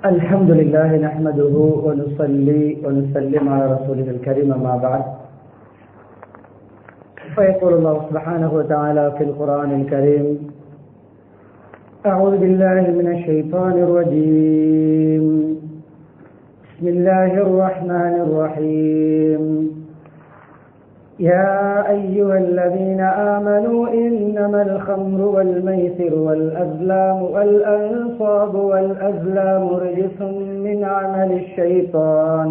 الحمد لله نحمده ونصلي ونسلم على رسوله الكريم ما بعد فيقول الله سبحانه وتعالى في القرآن الكريم أعوذ بالله من الشيطان الرجيم بسم الله الرحمن الرحيم يا أيها الذين آمنوا إنما الخمر والميسر والأزلام والأنصاب والأزلام رجس من عمل الشيطان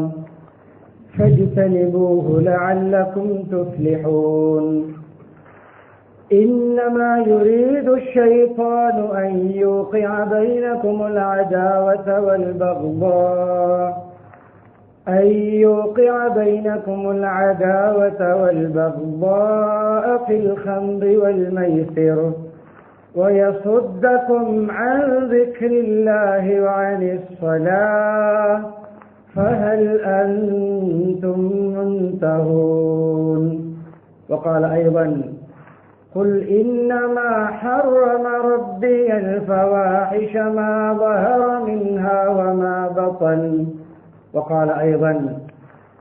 فاجتنبوه لعلكم تفلحون إنما يريد الشيطان أن يوقع بينكم العداوة والبغضاء في الخمر والميسر ويصدكم عن ذكر الله وعن الصلاة فهل أنتم منتهون. وقال أيضا قل إنما حرم ربي الفواحش ما ظهر منها وما بطن. وقال أيضا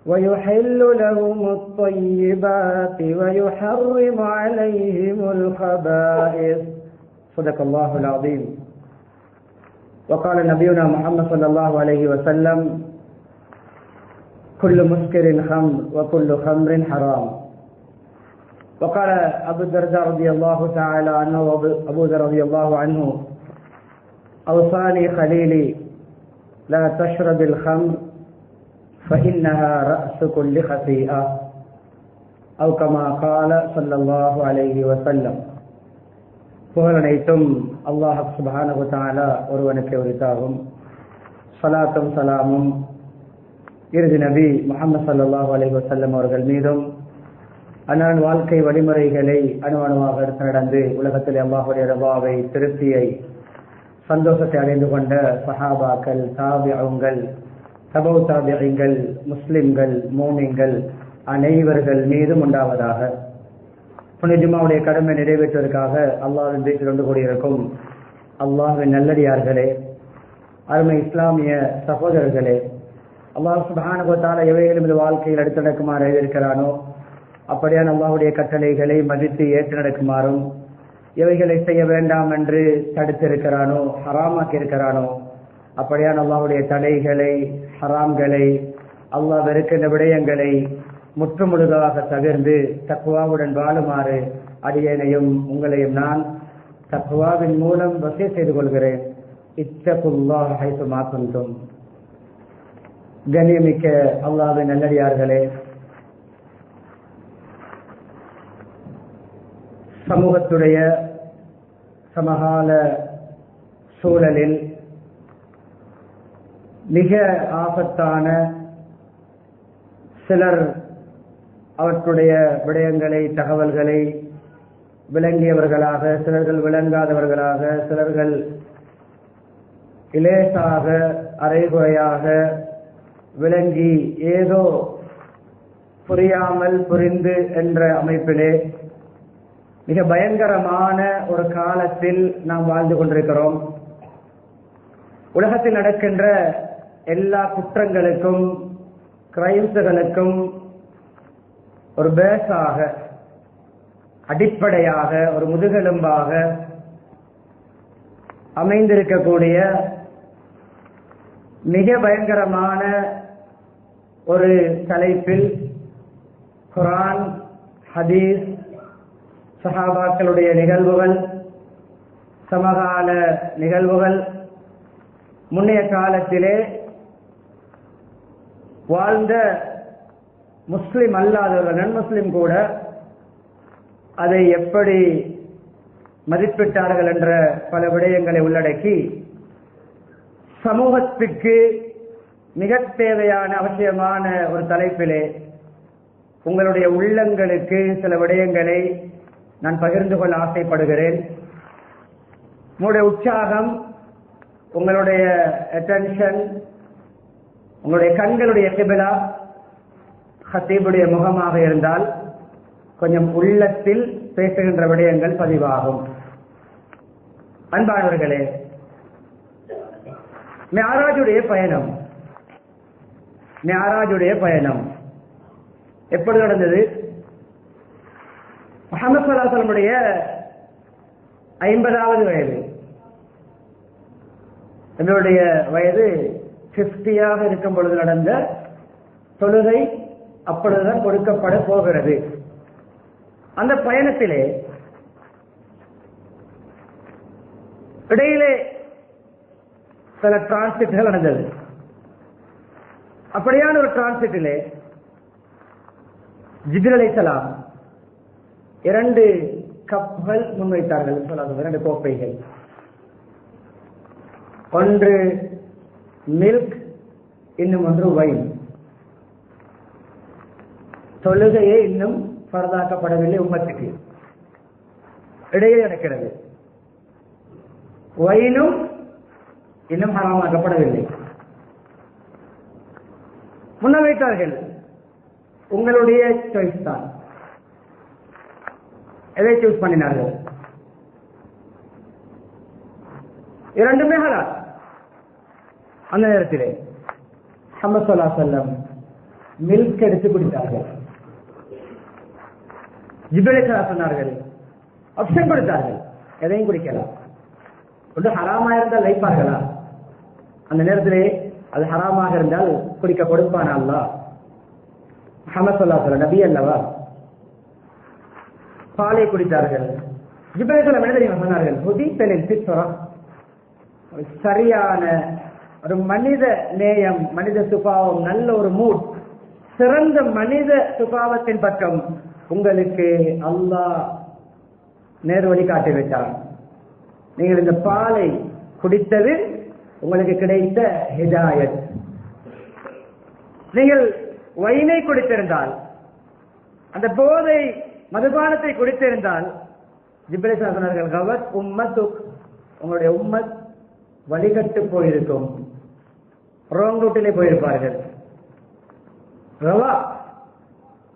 ويحل لهم الطيبات ويحرم عليهم الخبائث. صدق الله العظيم. وقال نبينا محمد صلى الله عليه وسلم كل مسكر خمر وكل خمر حرام. وقال أبو الدرداء رضي الله تعالى عنه وأبو ذر رضي الله عنه أوصاني خليلي لا تشرب الخمر فإنها رأس كل خطيئة أو كما قال صلى الله عليه وسلم. புகழனைத்தும் அல்லாஹ் சுப்ஹானஹு வ தஆலா ஒருவனுக்கு உரித்தாகும். ஸலாத்தும் ஸலாமும் இறுதி நபி முஹம்மது ஸல்லல்லாஹு அலைஹி வஸல்லம் அவர்கள் மீதும் அன்னாரின் வாழ்க்கை வழிமுறைகளை அணுவணுவாக எடுத்து நடந்து உலகத்தில் அல்லாஹ்வுடைய ரிதாவை திருப்தியை சந்தோஷத்தை அடைந்து கொண்ட சஹாபாக்கள் தாபிஊன்கள் தபவு தாபிஈன்கள் முஸ்லிம்கள் மோமின்கள் அனைவர்கள் மீதும் உண்டாவதாக. புனித ஜும்மாவுடைய கடமை நிறைவேற்றுவதற்காக அல்லாஹ்வின் வீட்டில் ஒன்று கூடியிருக்கும் அல்லாஹ்வின் நல்லடியார்களே, அருமை இஸ்லாமிய சகோதரர்களே, அல்லாஹ் சுப்ஹானஹு வ தஆலா எவைகளும் இந்த வாழ்க்கையில் எடுத்து நடக்குமாறு இருக்கிறானோ அப்படியான அல்லாஹ்வுடைய கட்டளைகளை மதித்து ஏற்று நடக்குமாறும், எவைகளை செய்ய வேண்டாம் என்று தடுத்திருக்கிறானோ ஹராமாக்கி இருக்கிறானோ அப்படியான அல்லாஹ்வுடைய தடைகளை ஹராம்களை அல்லாஹ் வெறுக்கின்ற விடயங்களை முற்றுமுழுதாக தவிர்ந்து தக்வாவுடன் வாழுமாறு அடியேனையும் உங்களையும் நான் தக்வாவின் மூலம் வசிய செய்து கொள்கிறேன். இத்தகுல்லாஹ் ஹைது மா குன்தும். கண்ணியமிக்க அல்லாஹ்வின் நல்லடியார்களே, சமூகத்துடைய சமகால சூழலில் மிக ஆபத்தான சிலர் அவற்றுடைய விடயங்களை தகவல்களை விளங்கியவர்களாக, சிலர்கள் விளங்காதவர்களாக, சிலர்கள் இலேசாக அரைகுறையாக விளங்கி ஏதோ புரியாமல் புரிந்து என்ற அமைப்பிலே மிக பயங்கரமான ஒரு காலத்தில் நாம் வாழ்ந்து கொண்டிருக்கிறோம். உலகத்தில் நடக்கின்ற எல்லா குற்றங்களுக்கும் கிரைம்ஸ்களுக்கும் ஒரு பேஸாக, அடிப்படையாக, ஒரு முதுகெலும்பாக அமைந்திருக்கக்கூடிய மிக பயங்கரமான ஒரு தலைப்பில் குர்ஆன், ஹதீஸ், சஹாபாக்களுடைய நிகழ்வுகள், சமகால நிகழ்வுகள், முன்னைய காலத்திலே வாழ்ந்த முஸ்லிம் அல்லாதவர்கள், நன் முஸ்லிம் கூட அதை எப்படி மதிப்பிட்டார்கள் என்ற பல விடயங்களை உள்ளடக்கி சமூகத்திற்கு மிக தேவையான அவசியமான ஒரு தலைப்பிலே உங்களுடைய உள்ளங்களுக்கு சில விடயங்களை நான் பகிர்ந்து கொள்ள ஆசைப்படுகிறேன். உங்களுடைய உற்சாகம், உங்களுடைய அட்டென்ஷன், உங்களுடைய கண்களுடைய கிபிலா ஹத்தீபுடைய முகமாக இருந்தால் கொஞ்சம் உள்ளத்தில் பேசுகின்ற விடயங்கள் பதிவாகும். அன்பானவர்களே, மிஅராஜுடைய பயணம். மிஅராஜுடைய பயணம் எப்படி நடந்தது? முஹம்மது ஸல்லல்லாஹு அலைஹி வஸல்லம் 50வது வயது, என்னுடைய வயது 50ஆக இருக்கும் பொழுது நடந்த தொழுகை அப்பொழுதுதான் கொடுக்கப்பட போகிறது. அந்த பயணத்திலே இடையிலே சில டிரான்சிட்கள் நடந்தது. அப்படியான ஒரு டிரான்சிட்டிலே ஜிப்ரீல் அலைஹிஸ்ஸலாம் 2 கப்கள் முன்வைத்தார்கள். 2 கோப்பைகள், ஒன்று மில்க், இன்னும் ஒன்று வைன். தொழுகையே இன்னும் பரதாக்கப்படவில்லை உம்மத்துக்கு, இடையே நடக்கிறது. வைனும் இன்னும் ஹராமாக்கப்படவில்லை. முன்ன வைத்தார்கள், உங்களுடைய சாய்ஸ் தான், எதை சூஸ் பண்ணினார்கள்? இரண்டுமே ஹலால். அந்த நேரத்திலே முஹம்மது ஸல்லல்லாஹு அலைஹி வஸல்லம் மில்க் எடுத்து குடித்தார்கள். ஜிப்ரீல் அலைஹிஸ்ஸலாம் சொன்னார்கள், ஆப்ஷன் கொடுத்தார்கள், எதையும் குடிக்கலாம். ஒன்று ஹராமா இருந்தால் வைப்பார்களா? அந்த நேரத்திலே அது ஹராமாக இருந்தால் குடிக்க கொடுப்பானா அல்லாஹ்? முஹம்மது ஸல்லல்லாஹு அலைஹி வஸல்லம் நபி அல்லவா? பாலை குடித்தார்கள். ஜிப்ரீல் அலைஹிஸ்ஸலாம் என்ன தெரியுமா சொன்னார்கள்? ஹுதீத்தலில் ஃபித்ரா, சரியான ஒரு மனித நேயம், மனித சுபாவம், நல்ல ஒரு மூட், சிறந்த மனித சுபாவத்தின் பக்கம் உங்களுக்கு அல்லாஹ் நேர்வழி காட்டி வைத்தார். நீங்கள் இந்த பாலை குடித்தது உங்களுக்கு கிடைத்த ஹிதாயத். நீங்கள் வைனை குடித்திருந்தால், அந்த போதை மதுபானத்தை குடித்திருந்தால், ஜிப்ரீல் சொன்னார்கள், கவத் உம்மத்துக், உங்களுடைய உம்மத் வழிகட்டு போயிருக்கும், ராங் ரூட்டிலே போயிருப்பார்கள். ரவா,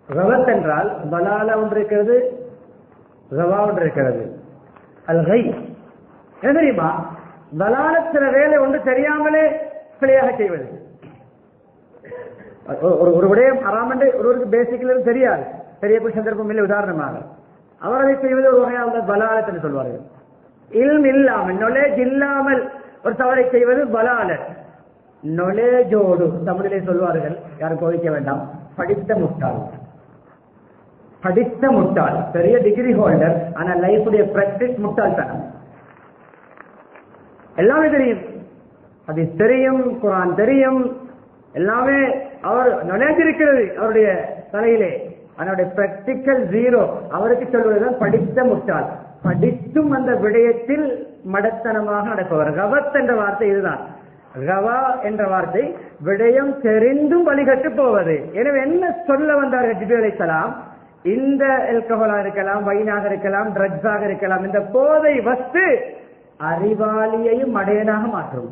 ரவத் என்றால் பலாலா ஒன்று இருக்கிறது, ரவா ஒன்று இருக்கிறது. அல் கை என்ன தெரியுமா? பலாலத் சில வேலை ஒன்று தெரியாமலே பிழையாக செய்வது. ஒரு விடயம் ஹராம் என்று ஒருவருக்கு பேசிக்கல தெரியாது, தெரியக்கூடிய சந்தர்ப்பம் இல்லை. உதாரணமாக அவர் அதை செய்வது ஒரு வகையாக பலாலத் என்று சொல்வார்கள். இல்ம் இல்லாமல், நாலேஜ் இல்லாமல் ஒரு தவறை செய்வது பலாலத். நாலேஜோடு தமிழிலே சொல்வார்கள், யாரும் கோவிக்க வேண்டாம், படித்த முட்டாள். படித்த முட்டாள், பெரிய டிகிரி ஹோல்டர், ஆனா லைஃபுடைய பிராக்டிஸ் முட்டாள்தனம். எல்லாமே தெரியும், அது தெரியும், குர்ஆன் தெரியும், எல்லாமே அவர் நாலேஜ் இருக்கிறது அவருடைய தலையிலே, அவருடைய பிராக்டிக்கல் ஜீரோ. அவருக்கு சொல்வதுதான் படித்த முட்டாள். படித்தும் அந்த விடயத்தில் மடத்தனமாக நடப்பவர். கவத் என்ற வார்த்தை இதுதான். கவா என்ற வார்த்தை விடயம் தெரிந்தும் வழிகட்டு போவது. எனவே என்ன சொல்ல வந்தார்கள் ஜிப்ரீல் அலைஹிஸ்ஸலாம்? இந்த ஆல்கஹாலாக இருக்கலாம், வைனாக இருக்கலாம், ட்ரக்ஸாக இருக்கலாம், இந்த போதை வஸ்து அறிவாளியையும் மடையனாக மாற்றும்,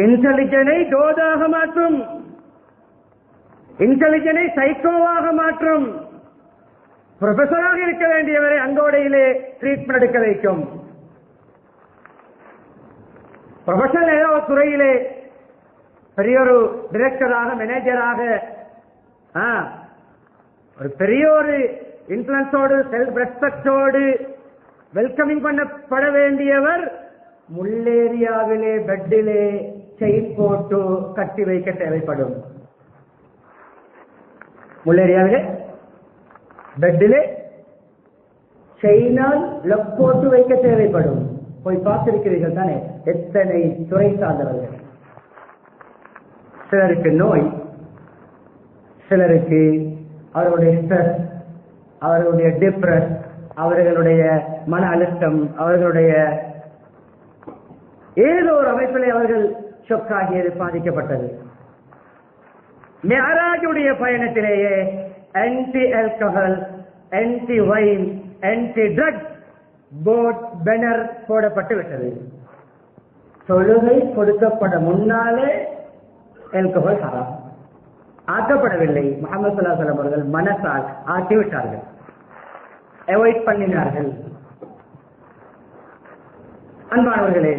இன்டெலிஜென்டை தோதாக மாற்றும், இன்டெலிஜென்டை சைக்கோவாக மாற்றும். ப்ரொஃபஸராக இருக்க வேண்டியவரை அங்கோடையிலே ட்ரீட்மெண்ட் எடுக்க வைக்கும். ப்ரொஃபஷனல் ஏதோ ஒரு துறையிலே பெரிய ஒரு டிரெக்டராக, மேனேஜராக, ஒரு பெரிய ஒரு இன்ஃபுளுன்ஸோடு, செல்ஃப் ரெஸ்பெக்டோடு வெல்கமிங் பண்ணப்பட வேண்டியவர் முள்ளேரியாவிலே பெட்டிலே செயின் போட்டு கட்டி வைக்க தேவைப்படும். முள்ளேரியாவிலே பெட்டிலே செயினால் லக் போட்டு வைக்க தேவைப்படும். போய் பார்த்திருக்கிறீர்கள் தானே எத்தனை துறை சார்ந்தவர்கள். சிலருக்கு நோய், சிலருக்கு அவர்களுடைய ஸ்ட்ரெஸ், அவர்களுடைய டிப்ரெஸ், அவர்களுடைய மன அழுத்தம், அவர்களுடைய ஏதோ ஒரு அமைப்பிலே அவர்கள் ஷொக்காகியது, பாதிக்கப்பட்டது. மிஅராஜுடைய பயணத்திலேயே anti alcohol, anti wine, anti drugs board banner போடப்பட்டு விட்டது. தொழுகை கொடுக்கப்பட முன்னாலே ஆல்கஹால் ஹராம் ஆக்கப்படவில்லை. முஹம்மது ஸல்லல்லாஹு அலைஹி வஸல்லம் அவர்கள் மனசால் ஆக்கிவிட்டார்கள், அவாய்ட் பண்ணினார்கள். அன்பானவர்களே,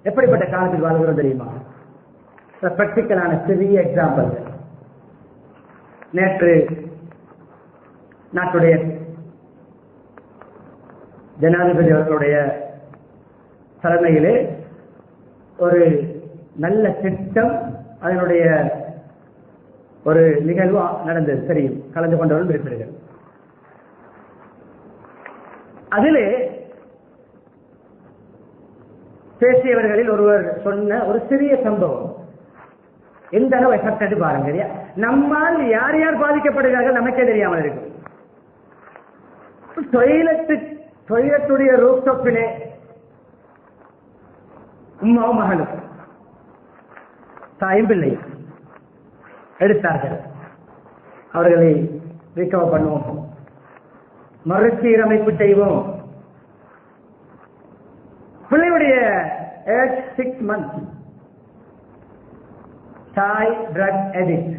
எப்படிப்பட்ட காலத்தில் வாழ்கிறோம் தெரியுமா? பிராக்டிக்கலான சிறிய எக்ஸாம்பிள். நேற்று நாட்டுடைய ஜனாதிபதி அவர்களுடைய தலைமையிலே ஒரு நல்ல திட்டம், அதனுடைய ஒரு நிகழ்வு நடந்தது. தெரியும், கலந்து கொண்டவர்கள் இருக்கிறீர்கள். அதிலே பேசியவர்களில் ஒருவர் சொன்ன ஒரு சிறிய சம்பவம் எந்த அளவு எஃபெக்ட் பாருங்க. நம்மால் யார் யார் பாதிக்கப்படுகிறார்கள் நமக்கே தெரியாமல் இருக்கும். டொய்லெட்டுடைய ரூப் டாப்பிலே உம்மாவும் மகளும் தாயும் பிள்ளை எடுத்தார்கள். அவர்களை ரிகவர் பண்ணுவோம், மறுசீரமைப்பு செய்வோம். பிள்ளையுடைய ஏஜ் 6 months. தாய் ட்ரக் அடிக்ட்.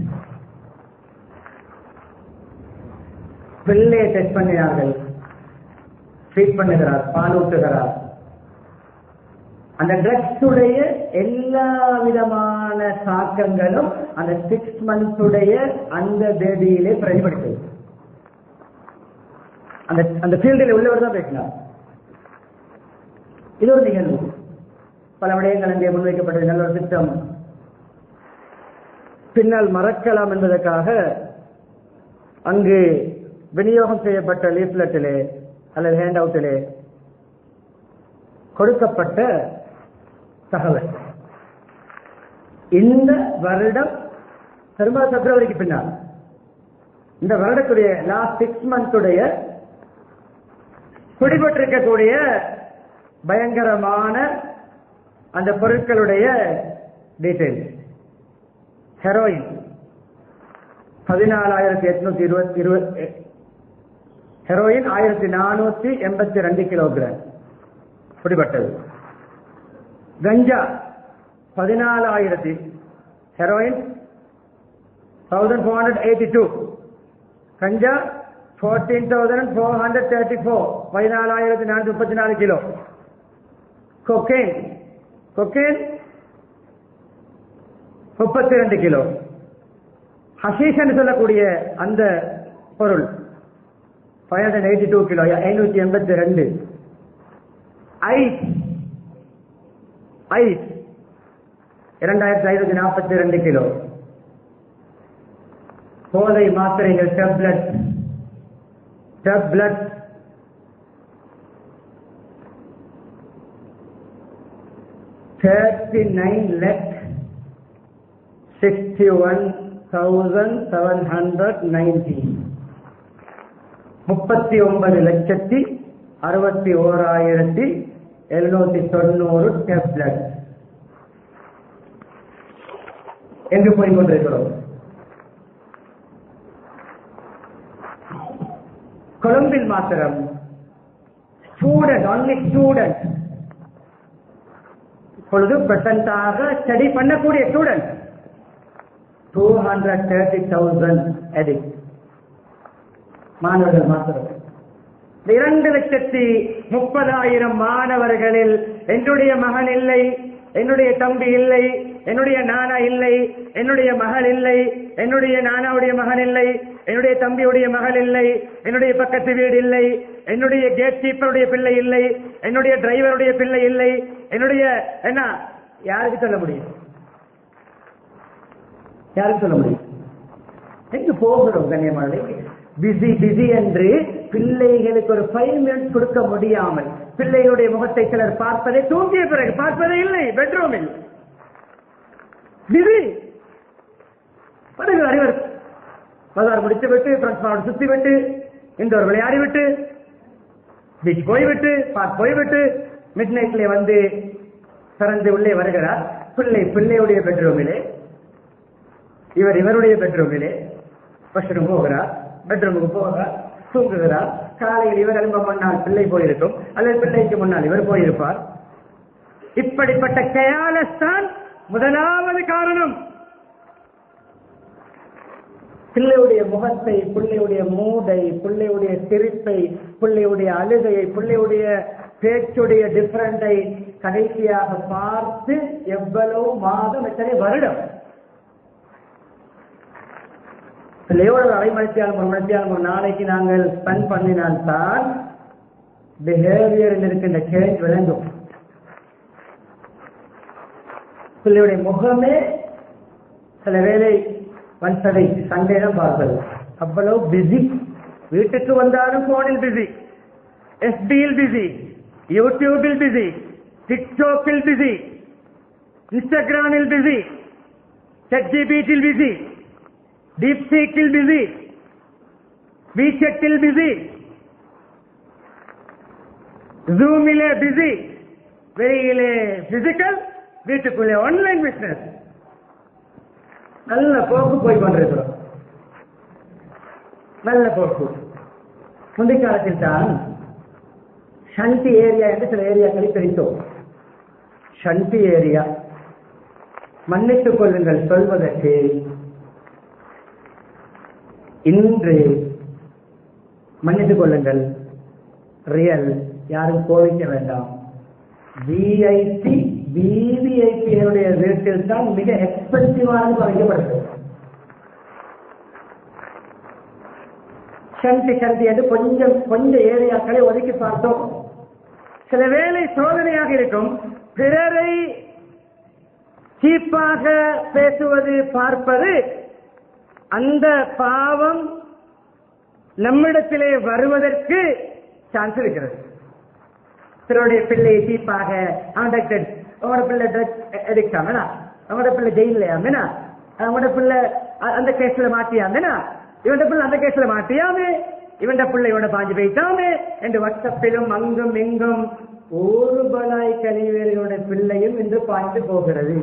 பிள்ளையை டெஸ்ட் பண்ணினார்கள், ட்ரீட் பண்ணுகிறார், பால் ஊட்டுகிறார். அந்த ட்ரக்ஸ் உடைய எல்லா விதமான தாக்கங்களும் அந்த 6 months உடைய அந்த பேபியிலே பிரதிபலித்தது. அந்த ஃபீல்டில் உள்ளவர் தான் பேசினார். இது ஒரு நிகழ்வு. பல விடயங்கள் அங்கே முன்வைக்கப்பட்டது. நல்ல ஒரு திட்டம். பின்னால் மறக்கலாம் என்பதற்காக அங்கு விநியோகம் செய்யப்பட்ட லீஃப்லெட்டிலே அல்லது ஹேண்ட் அவுட்டிலே கொடுக்கப்பட்ட தகவல், இந்த வருடம் பெரும்பாலும் பிப்ரவரிக்கு பின்னால் இந்த வருடத்துடைய லாஸ்ட் 6 months உடைய பிடிபட்டிருக்கக்கூடிய பயங்கரமான அந்த பொருட்களுடைய டீடைல். ஹெரோயின் 14,820, ஹெரோயின் 1,482 கிலோகிராம் பிடிபட்டது. கஞ்சா 14,000, ஹெரோயின் 1,482, கஞ்சா 14,434, 14,434 கிலோ. கொக்கைன் 32 கிலோ. ஹஷீஷ் என்று சொல்லக்கூடிய அந்த பொருள் 582 கிலோ, 582. Ice 2,542 kilo. போதை மாத்திரைகள் டேப்லெட் 39,61,790, 39,61,790 டேப்லெட் என்று போய்கொண்டிருக்கிறோம். கொழும்பில் மாத்திரம் ஸ்டூடெண்ட் இப்பொழுது பிரசன்டாக ஸ்டடி பண்ணக்கூடிய ஸ்டூடெண்ட் 230,000 அடிக்ட் மாணவர்கள் மாத்திரம். 2,30,000 மாணவர்களில் என்னுடைய மகன் இல்லை, என்னுடைய தம்பி இல்லை, என்னுடைய நானா இல்லை, என்னுடைய மகள் இல்லை, என்னுடைய நானாவுடைய மகன் இல்லை, என்னுடைய தம்பியுடைய மகள் இல்லை, என்னுடைய பக்கத்து வீடு இல்லை, என்னுடைய கேட் கீப்பருடைய பிள்ளை இல்லை, என்னுடைய டிரைவருடைய பிள்ளை இல்லை, என்னுடைய என்ன யாருக்கு சொல்ல முடியும்? யாருக்கு சொல்ல முடியும்? எங்க போகிறோம் கண்ணியமானே? பிஸி என்று பிள்ளைகளுக்கு ஒரு 5 minutes கொடுக்க முடியாமல் பிள்ளைகளுடைய முகத்தை சிலர் பார்ப்பதை தூங்கிய பிறகு பார்ப்பதே இல்லை, பெட்ரூமில் பிஸி. பிறகு அறிவர் பஜார் முடித்து விட்டு ஃப்ரெண்ட்ஸ் சுத்தி விட்டு இந்தோர் விளையாடி விட்டு பீச் போய்விட்டு பார்க் போய்விட்டு மிட் நைட்ல வந்து திறந்து உள்ளே வருகிறார். பிள்ளையுடைய பெட்ரூமிலே, இவருடைய பெட்ரூமிலே வாஷ்ரூம் போகிறார், பெட்ரூமுக்கு போகிறார், தூங்குகிறார். காலையில் இவர் எழும்ப முன்னால் பிள்ளை போயிருக்கும், அல்லது பிள்ளைக்கு முன்னால் இவர் போயிருப்பார். இப்படிப்பட்ட கேர்லெஸ் தான் முதலாவது காரணம். பிள்ளையுடைய முகத்தை, பிள்ளையுடைய மூடை, பிள்ளையுடைய சிரிப்பை, பிள்ளையுடைய அழுகையை, பிள்ளையுடைய பேச்சுடைய டிஃபரண்டை கடைசியாக பார்த்து எவ்வளவு மாதம், எத்தனை வருடம், பிள்ளையோட ஒரு 1/2 மணித்தியாலும் 1 மணித்தியாலும் ஒரு நாளைக்கு நாங்கள் ஸ்பெண்ட் பண்ணினால்தான் பிஹேவியரில் இருக்கின்ற சேஞ்ச் விளங்கும். பிள்ளையுடைய முகமே சில வேலை வன்சதை சண்டே தான் பார்ப்பது, அவ்வளவு பிஸி. வீட்டுக்கு வந்தாலும் போனில் பிஸி, எஸ்பியில் பிஸி, யூடியூபில் பிஸி, டிக்டாக்கில் பிஸி, இன்ஸ்டாகிராமில் பிஸி, ChatGPTயில் பிஸி, டீப்சீக்கில் பிஸி, WeChatல் பிஸி, ஜூமிலே பிஸி, வெளியிலே பிசிக்கல், வீட்டுக்குள்ளே ஆன்லைன் பிசினஸ். நல்ல போக்கு போய் கொண்டிருக்கிறோம், நல்ல போக்கு. முந்தைய காலத்தில் தான் ஷண்டி ஏரியா என்று சில ஏரியாக்களை பிரித்தோம். ஷண்டி ஏரியா, மன்னித்துக் கொள்ளுங்கள் சொல்வதற்கு, இன்று மன்னித்துக் கொள்ளுங்கள், ரியல், யாரும் கோவிக்க வேண்டாம், விஐபி விவிஐபியினுடைய வீட்டில் தான் மிக எக்ஸ்பென்சிவானது வைக்கப்படுகிறது. சந்தி சந்தி என்று கொஞ்சம் ஏரியாக்களை ஒதுக்கி பார்த்தோம். சில வேளை சோதனையாக இருக்கும், பிறரை சீப்பாக பேசுவது பார்ப்பது, அந்த பாவம் நம்மிடத்திலே வருவதற்கு சான்ஸ் இருக்கிறது. பிறருடைய பிள்ளையை சீப்பாக, அவனோட பிள்ளை ட்ரக் எடுக்காமனா, அவனோட பிள்ளை ஜெயிலையாமேனா, அவனோட பிள்ளை அந்த கேஸ்ல மாட்டியாமேனா, இவன் பிள்ளை அந்த கேஸ்ல மாட்டியாமே, இவன் பிள்ளை இவனை பாஞ்சு போயிட்டாமே என்று வாட்ஸ்அப்பிலும் அங்கும் இங்கும் ஒரு பலாய் கழிவேலியோட பிள்ளையும் இன்று பாய்ந்து போகிறது.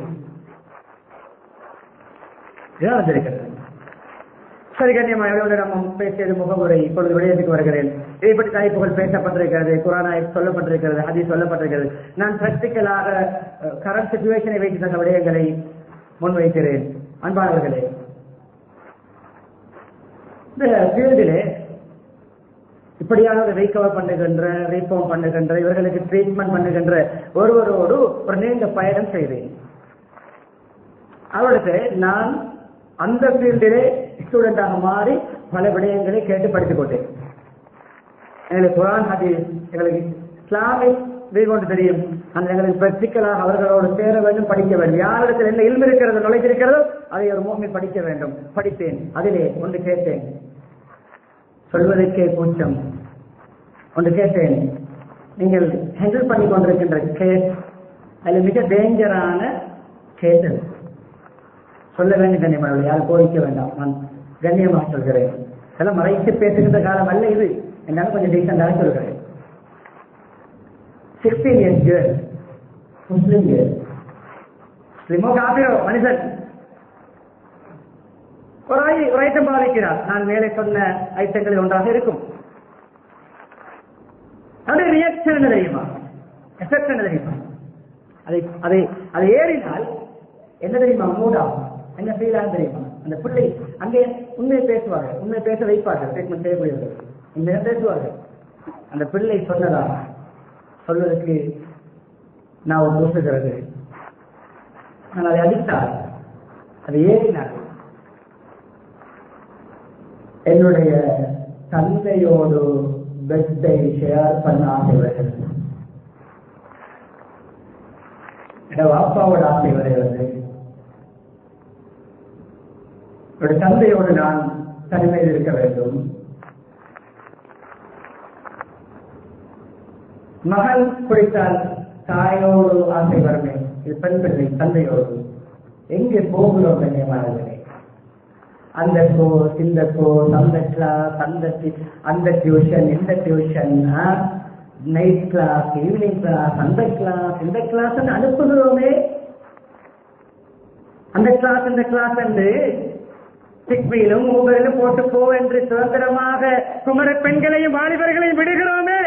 சரி, கண்ணியமாக நம்ம பேசியது முகமுறை. இப்பொழுது விடயத்துக்கு வருகிறேன். இதை பற்றி தலைப்புகள் பேசப்பட்டிருக்கிறது, குர்ஆனில் சொல்லப்பட்டிருக்கிறது, ஹதீஸ் சொல்லப்பட்டிருக்கிறது. நான் பிராக்டிக்கலாக கரண்ட் சிச்சுவேஷனை வைத்து தந்த விடயங்களை முன்வைக்கிறேன். அன்பானவர்களே, இந்த ஃபீல்டிலே இப்படியான ஒரு ரீகவர் பண்ணுகின்ற, ரீஃபார்ம் பண்ணுகின்ற, இவர்களுக்கு ட்ரீட்மெண்ட் பண்ணுகின்ற ஒருவரோடு ஒரு நீண்ட பயணம் செய்தேன். அவருக்கு நான் அந்த ஃபீல்டிலே ஸ்டூடெண்டாக மாறி பல விடயங்களை கேட்டு படித்துக் கொண்டேன். எங்களுக்கு குர்ஆன் ஹதீஸ், எங்களுக்கு இஸ்லாமிக் கொண்டு தெரியும். அந்த எங்களுக்கு பிராக்டிக்கலாக அவர்களோடு சேர வேண்டும், படிக்க வேண்டும். யாரிடத்தில் என்ன இல்மு இருக்கிறது, நுழைந்திருக்கிறதோ அதை ஒரு மூமின் படிக்க வேண்டும். படித்தேன். அதிலே ஒன்று கேட்டேன், சொல்வதற்கே கூச்சம். ஒன்று கேட்டேன், நீங்கள் ஹேண்டில் பண்ணி கொண்டிருக்கின்ற கேஸ், அதில் மிக டேஞ்சரான கேஸ் சொல்ல வேண்டும். கண்ணியமாக யாரும் கோரிக்க வேண்டாம், நான் கண்ணியமாக சொல்கிறேன். எல்லாம் மறைத்து பேசுகின்ற காலம் அல்ல இது, என்னாலும் கொஞ்சம் டீசெண்டாக சொல்கிறேன். 16 years girl, முஸ்லிம் girl, முஸ்லிமோ காபிரோ மனிதன், ஒரு ஐட்டம் பாதிக்கிறார். நான் மேலே சொன்ன ஐட்டங்களில் ஒன்றாக இருக்கும். அது ரியாக்ஷன் என்ன தெரியுமா, எஃபெக்ட் என்ன தெரியுமா, அதை ஏறினால் என்ன தெரியுமா, மூடா என்ன ஃபீல் தெரியுமா. அந்த பிள்ளை அங்கே உண்மையை பேசுவார்கள், உண்மையை பேச வைப்பார்கள், ட்ரீட்மெண்ட் செய்யக்கூடியவர்கள் உண்மையை பேசுவார்கள். அந்த பிள்ளை சொன்னதா, சொல்வதற்கு நான் ஒரு தூசுகிறது, நான் அதை அடித்தார், அதை ஏறினார். என்னுடைய தந்தையோடு பெட்டை ஷேர் பண்ண ஆசை வருகிறது, என்னோட அப்பாவோட ஆசை வருகிறது. என்னுடைய தந்தையோடு நான் தனிமையில் இருக்க வேண்டும். மகன் குடித்தால் தாயோடு ஆசை வருமே, இது பெண் பிள்ளை தந்தையோடு. எங்கே போகிறோம் கண்ணியமானவர்களே? அந்த கோர்ஸ், இந்த கோர்ஸ், அந்த கிளாஸ், அந்த டியூஷன், இந்த tuition, night class, evening class, அந்த கிளாஸ், இந்த கிளாஸ் அனுப்புகிறோமே. அந்த கிளாஸ், இந்த கிளாஸ் என்று சிக்வியிலும் ஊபரிலும் போட்டு போ என்று சுதந்திரமாக குமர பெண்களையும் வாலிபர்களையும் விடுகிறோமே.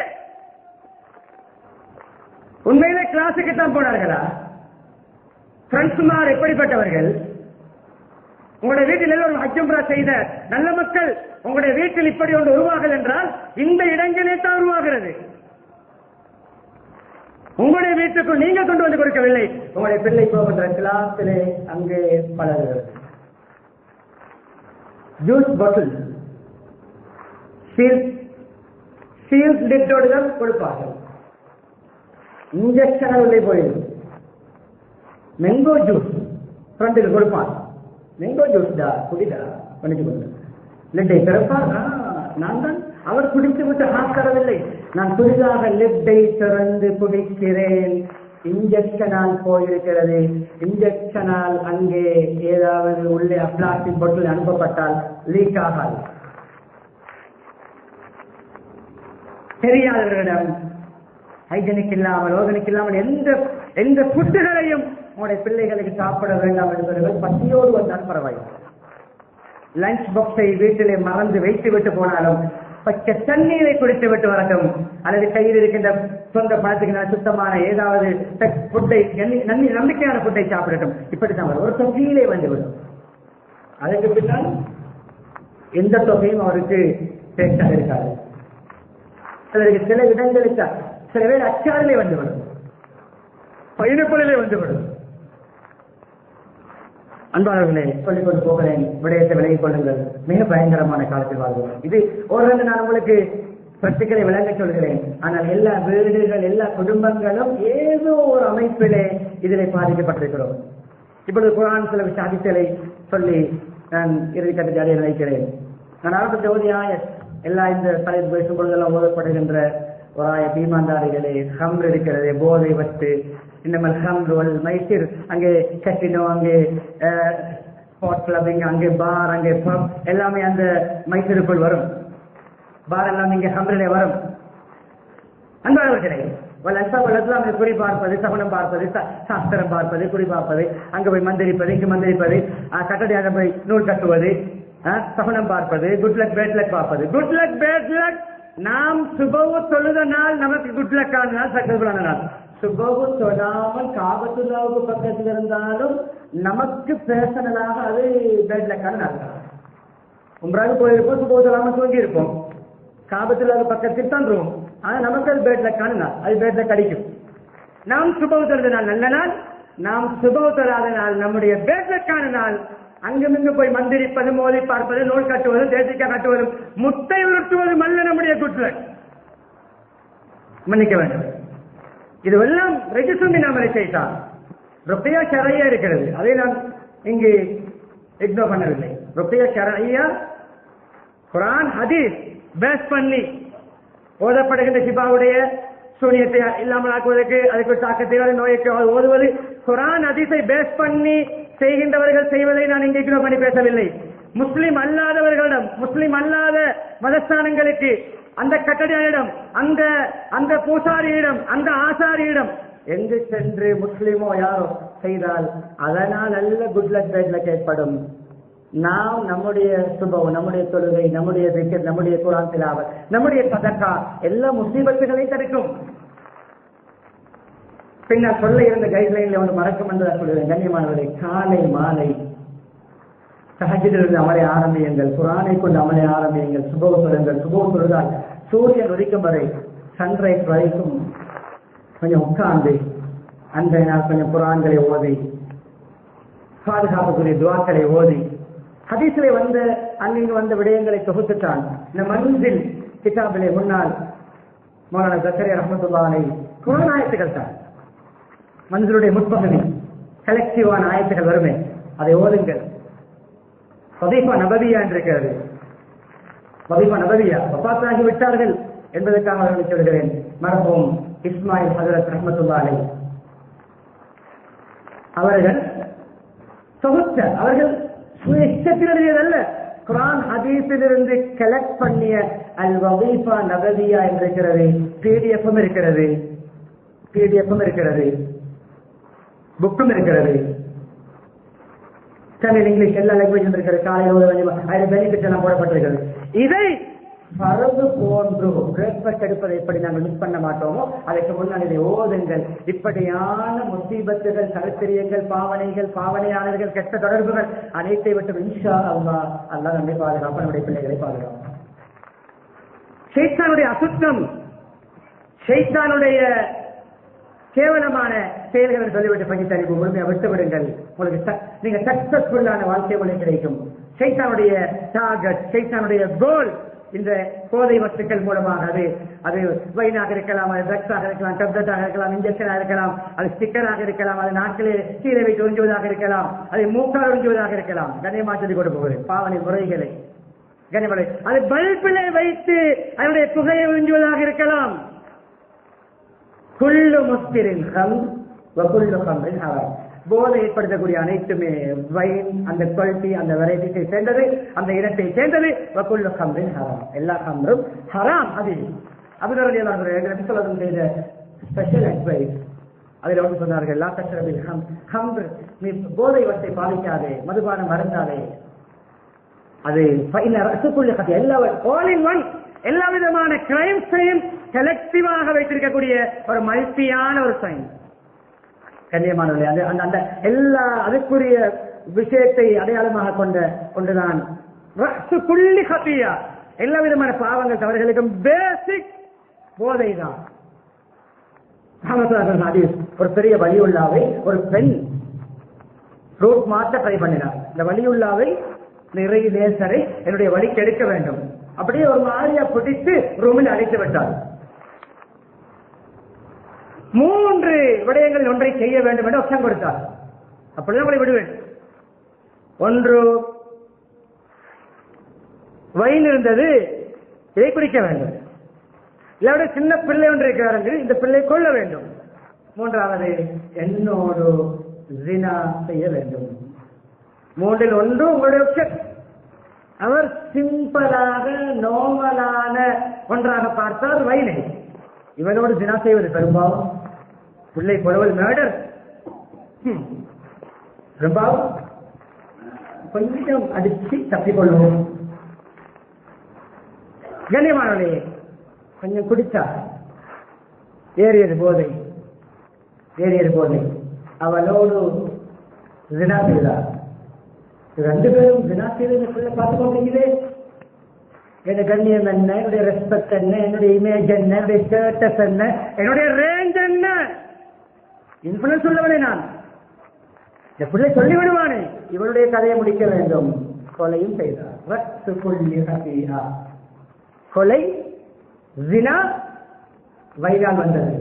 உண்மையிலே கிளாஸுக்கு தான் போனார்களா? பிரெண்ட்ஸ்மார் எப்படிப்பட்டவர்கள்? உங்களுடைய வீட்டில் எல்லோரும் ஹஜ்ஜும்ரா செய்த நல்ல மக்கள் உங்களுடைய வீட்டில் இப்படி ஒன்று உருவாகல் என்றால் இந்த இடங்களே தான் உருவாகிறது. உங்களுடைய வீட்டுக்குள் நீங்கள் கொண்டு வந்து கொடுக்கவில்லை. உங்களுடைய பிள்ளை போகின்ற கிளாஸிலே அங்கே பலர்கள் ஜூஸ் பாட்டில் சீல் லிட்டோடு தான் கொடுப்பார்கள். இன்ஜெக்ஷன் உள்ளே போயிடும். மேங்கோ ஜூஸ் ஃப்ரண்டில் கொடுப்பான். மேங்கோ ஜூஸ் டா குடிடா பண்ணிட்டு கொண்டு லிட்டை திறப்பார். நான் தான் அவர் குடித்து விட்டு ஆக்கறவில்லை. நான் புதிதாக லிட்டை திறந்து குடிக்கிறேன். இன்ஜெக்ஷனால் போயிருக்கிறது. இன்ஜெக்ஷனால் அங்கே ஏதாவது உள்ளே பிளாஸ்டிக் பொருள் அனுப்பப்பட்டால் லீக் ஆகாது. தெரியாதவர்களிடம் ஹைஜனிக் இல்லாமல் ஓகனிக் இல்லாமல் எந்த புட்டுகளையும் உங்களுடைய பிள்ளைகளுக்கு சாப்பிட வேண்டாம் என்பவர்கள் பசியோடு வந்தால் பரவாயில்லை. லஞ்ச் பாக்ஸை வீட்டிலே மறந்து வைத்து விட்டு போனாலும் பச்சை தண்ணீரை குடித்து விட்டு வரட்டும். அல்லது கையில் இருக்கின்ற சொந்த பணத்துக்கு நான் சுத்தமான ஏதாவது புட்டை நம்பிக்கையான புட்டை சாப்பிடட்டும். இப்படித்தான் வரும். ஒரு தொகையிலே வந்துவிடும். அதற்கு பின்னால் எந்த தொகையும் அவருக்கு டேஸ்டாக இருக்காது. சிலருக்கு சில இடங்களுக்கு சில பேர் அச்சாரிலே வந்துவிடும், பைனாப்பிளிலே வந்துவிடும். அன்பாளர்களே, சொல்லிக் கொண்டு போகிறேன், விடயத்தை விலகிக் கொள்ளுங்கள். மிக பயங்கரமான காலத்தில் வாழ்கிறோம். இது ஓரளவு நான் உங்களுக்கு பிரச்சனைகளை விளங்க சொல்கிறேன். ஆனால் எல்லா வீடுகள் எல்லா குடும்பங்களும் ஏதோ ஒரு அமைப்பிலே இதிலே பாதிக்கப்பட்டிருக்கிறோம். இப்பொழுது குர்ஆன் சில ஹதீஸ்களை சொல்லி நான் இறுதி கட்டத்தை அடைய நினைக்கிறேன். நான் ஆரம்பத்தை ஓதிய ஆயத் எல்லா இந்த தலைப்பு பேசும் பொழுதெல்லாம் ஓதப்படுகின்ற ஒரு ஆயத் ஈமான்தாரிகளே, ஹம்ர் இருக்கிறது, போதை வத்து, இன்னமல் ஹம்ருவல் மைசிர், அங்கே கசினோ, அங்கே ஸ்போர்ட்ஸ் கிளப்பிங், அங்கே பார், அங்கே பப் எல்லாமே அந்த மைசூருக்குள் வரும். பார் எல்லாம் இங்கே ஹம்ரிலே வரும். அன்பானவர்களே, குறி பார்ப்பது, சகுனம் பார்ப்பது, சாஸ்திரம் பார்ப்பது, குறி பார்ப்பது, அங்கு போய் மந்திரிப்பது, இங்கு மந்திரிப்பது, கட்டடியாக போய் நூல் கட்டுவது, சகுனம் பார்ப்பது, குட் லக் பேட் லக் பார்ப்பது. குட் லக் பேட் லக், நாம் சுபவு தொழுத நாள் நமக்கு குட் லக் ஆன நாள், சக்சஸ்ஃபுல்லான நாள். சுபவு தொழாமல் காபத்துல்லாவுக்கு பக்கத்தில் இருந்தாலும் நமக்கு பேர்சனலாக அது பேட் லக்கான நாள். உம்ராவுக்கு போயிருப்போம், சுபவு தொழாமல் தூங்கி இருப்போம், காபத்துல்லாவுக்கு பக்கத்தில் தந்துருவோம். ஆனா நமக்கு அது பேட் லக்கான நாள், அது பேட் லக் அடிக்கும். நாம் சுபவு தொழுத நாள் நல்ல நாள், நாம் சுபவு தொழாத நாள் நம்முடைய பேட் லக்கான நாள். அங்குமிங்கு போய் மந்திரிப்பது, மோதி பார்ப்பது, நூல் கட்டுவது, தேசிக்கா கட்டுவதும், முட்டை உருட்டுவதும் அல்ல நம்முடைய குட் லக். மன்னிக்க வேண்டும். இதுவெல்லாம் ரெஜிஸ்ட்ரி நாம செய்தான். ருப்பியா ஷரையா இருக்கிறது, அதை நான் இங்கு இக்னோர் பண்ணவில்லை. ருப்பியா ஷரையா குர்ஆன் ஹதீஸ் பேஸ் பண்ணி ஓதப்படுகின்ற ஷிபாவுடைய சூனியத்தை இல்லாமல் ஆக்குவதற்கு, அதுக்கு தாக்கத்தை நோய்க்கு ஓதுவது, குர்ஆன் ஹதீஸை பேஸ் பண்ணி செய்கின்றவர்கள் செய்வதை நான் இங்கே இக்னோர் பண்ணி பேசவில்லை. முஸ்லிம் அல்லாதவர்களிடம், முஸ்லிம் அல்லாத மதஸ்தானங்களுக்கு, அந்த கட்டடியிடம், அந்த பூசாரியிடம், அந்த ஆசாரியிடம் எங்கு சென்று முஸ்லிமோ யாரோ செய்தால் அதனால் நல்ல குட் லக் பேட் லக் ஏற்படும். நாம் நம்முடைய சுபம், நம்முடைய தொழுகை, நம்முடைய திக்ர், நம்முடைய குர்ஆன் திலாவத், நம்முடைய சதக்கா எல்லா முசீபத்துகளையும் தடுக்கும். பின்னர் சொல்ல இருந்த கைட்லைன்ல ஒன்று மறக்கும் என்று சொல்லுவேன். கண்ணியமானவரை, காலை மாலை தஹஜ்ஜுதிலிருந்து அமலை ஆரம்பியுங்கள், குர்ஆனை கொண்டு அமலை ஆரம்பியுங்கள், சுபஹ் சொல்லுங்கள். சுபஹ் சொல்லுங்கள் சூரியன் உதிக்கும் வரை, சன்ரைஸ் வரைக்கும் கொஞ்சம் உட்கார்ந்து அன்றைய நாள் கொஞ்சம் குர்ஆன்களை ஓதி, பாதுகாப்புக்குரிய துஆக்களை ஓதி, ஹதீஸிலே வந்த அங்கிங்கு வந்த விடயங்களை தொகுத்துட்டான். இந்த மன்சில் கிதாபிலே முன்னால் மௌலானா ஜக்கரியா ரஹ்மத்துல்லாஹி அலைஹி குர்ஆன் ஆயத்துக்கள் தான். மன்சிலுடைய முற்பகுதி கலெக்டிவான ஆயத்துக்கள் வருமே, அதை ஓதுங்கள். வதீஃபா நபவியா இருக்கிறது. வதீஃபா நபவியா வஃபாத்தாகி விட்டார்கள் என்பதற்காக அவர்களை சொல்கிறேன். மரபும் இஸ்மாயில் ஹஜரத் ரஹ்மத்துல்லாஹி அலைஹி அவர்கள் தொகுத்த, அவர்கள் இஷ்டத்தில் எழுதியதல்ல, குர்ஆன் ஹதீஸிலிருந்து கலெக்ட் பண்ணிய அல் வதீஃபா நபவியா இருக்கிறது. பிடிஎஃப்பும் இருக்கிறது, புக்கும் இருக்கிறது. தமிழ், இங்கிலீஷ் எல்லா லாங்குவேஜ் இருக்கிறது. காலையில் பெனிஃபிட் எல்லாம் போடப்பட்டிருக்கிறது. இதை பரவு போன்று பிரேக்ஃபாஸ்ட் எடுப்பதை எப்படி நாங்கள் மிஸ் பண்ண மாட்டோமோ அதற்கு முன்னால் இதை ஓதுங்கள். இப்படியான முசீபத்துகள், கருத்திரியங்கள், பாவனையாளர்கள், கெட்ட தொடர்புகள் அனைத்தை விட்டு இன்ஷா அல்லாஹ் அல்லாஹ் நம்மை பாதுகாப்பான், நம்முடைய பிள்ளைகளை பாதுகாப்பான். ஷைத்தானுடைய அசுத்தம், ஷைத்தானுடைய கேவலமான செயல்களை சொல்லிவிட்டு பகித்தறிவு முழுமையாக விட்டு விடுங்கள். உங்களுக்கு நீங்க சக்சஸ்ஃபுல்லான வாழ்க்கை முறை கிடைக்கும். ஷைத்தானுடைய டார்கெட், ஷைத்தானுடைய கோல் இந்த போதை வஸ்துக்கள் மூலமாக அது வைனாக இருக்கலாம், அது ட்ரக்ஸாக இருக்கலாம், டெப்லெட்டாக இருக்கலாம், இன்ஜெக்ஷனாக இருக்கலாம், அது ஸ்டிக்கராக இருக்கலாம், அது நாட்களே கீழே வைத்து உறிஞ்சுவதாக இருக்கலாம், அது மூக்கால் உறிஞ்சுவதாக இருக்கலாம். கண்ணியமாக சொல்லிக் கொண்டு போவது பாவனை முறைகளை கண்ணியமலை, அது பல்பிலே வைத்து அதனுடைய புகையை உறிஞ்சுவதாக இருக்கலாம். குல்லு முஸ்கிரின் ஹம் வகுல்லு ஹம்ரின் ஹராம். போதை ஏற்படுத்தக்கூடிய அனைத்துமே வைன், அந்த குவாலிட்டி, அந்த வெரைட்டியை சேர்ந்தது, அந்த இனத்தை சேர்ந்தது. வகுல்லு ஹம்ரின் ஹராம், எல்லா ஹம்ரும் ஹராம். அது அபுதரலியல்லாஹு செய்த ஸ்பெஷல் அட்வைஸ். அதில் வந்து சொன்னார்கள், லா தஷ்ரபில் ஹம்ர், நீ போதை வசத்தை பாதிக்காதே, மதுபானம் மறந்தாலே. அது எல்லா விதமான கிரைம்ஸையும் கலெக்டிவாக வைத்திருக்கக்கூடிய ஒரு மல்டியான ஒரு சைன். கண்ணியமானவர்களே, அது அந்த எல்லா அதுக்குரிய விஷயத்தை அடையாளமாக கொண்டுதான் எல்லா விதமான பாவங்கள் தவறுகளுக்கும் பேசிக் போதை தான். ஒரு பெரிய வலியுள்ளாவை ஒரு பெண் ரூட் மாற்ற ட்ரை பண்ணினார். இந்த வலியுள்ளாவை நிறைய லேசரை என்னுடைய வலிக்கு எடுக்க வேண்டும், அப்படியே ஒரு மாதிரியா பிடித்து ரூமில் அடைத்து விட்டார். 3 விடயங்களில் ஒன்றை செய்ய வேண்டும் என்று ஒப்பந்தம் கொடுத்தார். அப்படிதான் உங்களை விடுவேன். 1, வயல் இருந்தது, இதை குடிக்க வேண்டும். இல்லாவிட சின்ன பிள்ளை ஒன்று இருக்கிறார்கள், இந்த பிள்ளை கொள்ள வேண்டும். 3வது, என்னோடு ஜினா செய்ய வேண்டும். 3ல் 1 உங்களுடைய அவர் சிம்பிளாக நோமலான ஒன்றாக பார்த்தார் வயலை. இவனோடு ஜினா செய்வது பெரும்பாலும் பிள்ளை கொலவல் மேடர். பெரும்பாலும் கொஞ்சம் அடிச்சு தப்பிக்கொள்வோம். கண்ணியமானவர்களே, கொஞ்சம் குடித்தா ஏறியது போதை. அவளோடு ஜினா செய்தார். 2 பேரும் ஜினா செய்த பார்த்து கொண்டீங்களே. என்னுடைய கண்ணியம் என்ன, என்னுடைய ரெஸ்பெக்ட் என்ன, என்னுடைய இமேஜ் என்ன, என்னுடைய ஸ்டேட்டஸ் என்ன, என்னுடைய ரேஞ்ச் என்ன, இன்ஃபுளுன்ஸ் உள்ளவனே நான். இந்த பிள்ளை சொல்லிவிடுவானே, இவனுடைய கதையை முடிக்க வேண்டும். கொலையும் செய்தார். கொலை ஜினா வயதால் வந்தது.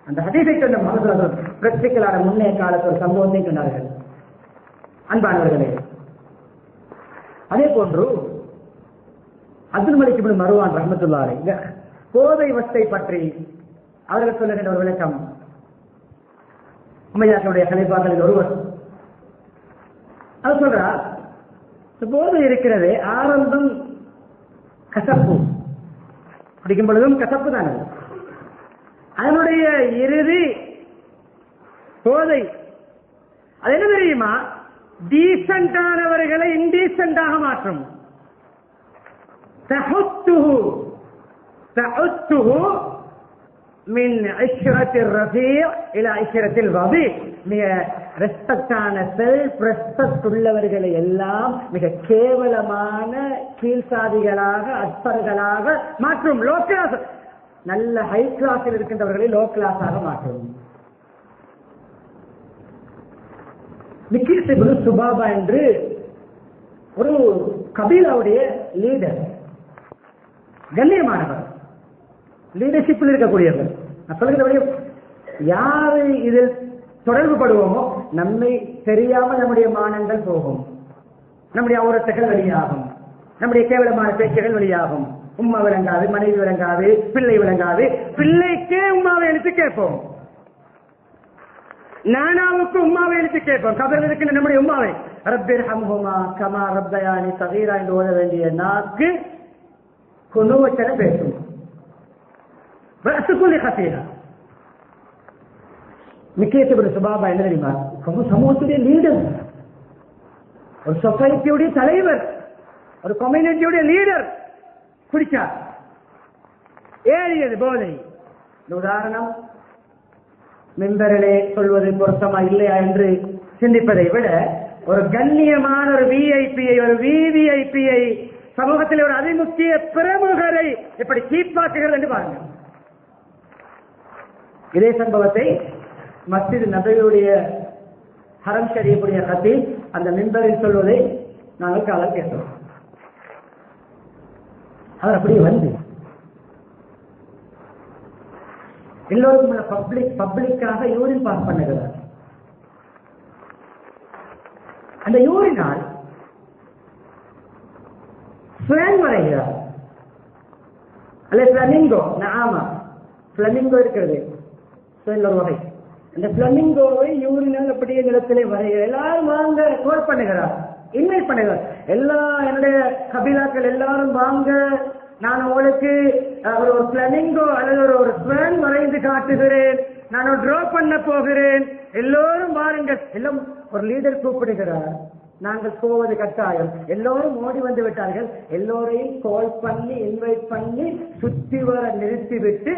அந்த ஹதீஸை சொன்ன மகத்துவம் பிராக்டிகலான முன்னைய காலத்து ஒரு சம்பவத்தை சொன்னார்கள். அன்பானவர்களே, அதே போன்று அப்துல் மலிக் இப்னு மர்வான் ரஹ்மத்துல்லாஹி அலைஹி போதை வஸ்தை பற்றி அவர்கள் சொல்லுகின்ற ஒரு விளக்கம். உமையாக்களுடைய கலைப்பாக்களில் ஒருவர் அவர் சொல்றார், போதை இருக்கிறது, ஆரம்பம் கசப்பு, குடிக்கும் பொழுதும் கசப்பு தானே, அதனுடைய இறுதி போதை. அது என்ன தெரியுமா? டீசென்டானவர்களை இன்டீசென்டாக மாற்றும். மின் இஷ்ரத்தில் ரஃபீ' இலா இஷ்ரத்தில் வதீ'. மிக ரெஸ்பெக்டான செல்ஃப் ரெஸ்பெக்ட் உள்ளவர்களை எல்லாம் மிக கேவலமான கீழ்சாதிகளாக அற்பர்களாக மாற்றும். லோ கிளாஸ், நல்ல ஹை கிளாஸில் இருக்கின்றவர்களை லோ கிளாஸாக மாற்றும். மிக்கீஸ் இப்னு சுபாபா என்று ஒரு கபீலாவுடைய லீடர், கண்ணியமானவர், லீடர்ஷிப்பில் இருக்கக்கூடியவர். நான் சொல்லுகிற யாரு இதில் தொடர்பு படுவோமோ நம்மை தெரியாமல் நம்முடைய மானங்கள் போகும், நம்முடைய அவுரத்துகள் வெளியாகும், நம்முடைய கேவலமான பேச்சுகள் வெளியாகும். உம்மா விளங்காது, மனைவி விளங்காது, பிள்ளை விளங்காது. பிள்ளைக்கே உம்மாவை எழுத்து கேட்போம், நானாவுக்கு உம்மாவை எழுத்து கேட்போம். கபரில் இருக்கின்ற நம்முடைய உம்மாவை ரப்பிர்ஹம்ஹுமா கமா ரப்பயானி சகீரா என்று ஓத வேண்டிய நாக்கு குனுவச்சன பேசும். மிக்கீஸ் இப்னு சுபாபா என்ன தெரியுமா? சமூகத்துடைய லீடர், ஒரு சொசைட்டியுடைய தலைவர், ஒரு கம்யூனிட்டியுடைய லீடர். குடிச்சார், ஏறியது போதை. உதாரணம், மிம்பரிலே சொல்வது பொருத்தமா இல்லையா என்று சிந்திப்பதை விட ஒரு கண்ணியமான ஒரு விஐபியை, ஒரு விவிஐபியை, சமூகத்தில் ஒரு அதிமுக்கிய பிரமுகரை எப்படி கீழ்பாக்குகிறது என்று பாருங்கள். இதே சம்பவத்தை மஸ்ஜித் நபவியுடைய ஹரம் ஷரீஃபுடைய ஹதீஸ் அந்த மிம்பரில் சொல்வதை நாங்கள் காலம் கேட்டோம். அவர் அப்படியே வந்து எல்லோருக்கும் பப்ளிக்காக யூரின் பாஸ் பண்ணுகிறார். அந்த யூரினால் ஸ்லாங் வரைகிறார். அல்ல பிளமிங்கோ, ஆமா பிளமிங்கோ இருக்கிறது ஒரு வகை. அந்த பிளமிங்கோவை யூரினால் அப்படியே நிலத்திலே வரைகிறார். எல்லாரும் வாங்க கோல் பண்ணுகிறார், இன்வைட் பண்ணுகிறார். என்னுடைய கபிலாக்கள் எல்லாரும் வாங்க, நான் உங்களுக்கு ஒரு பிளமிங்கோ அல்லது ஒரு ஸ்லாங் வரைந்து காட்டுகிறேன், நான் டிரா பண்ண போகிறேன், எல்லோரும் வாருங்கள். எல்லாம் ஒரு லீடர் கூப்பிடுகிறார். நாங்கள் போவது கட்டாயம். எல்லோரும் ஓடி வந்து விட்டார்கள். எல்லோரையும் கால் பண்ணி இன்வைட் பண்ணி சுற்றி வர நிறுத்திவிட்டு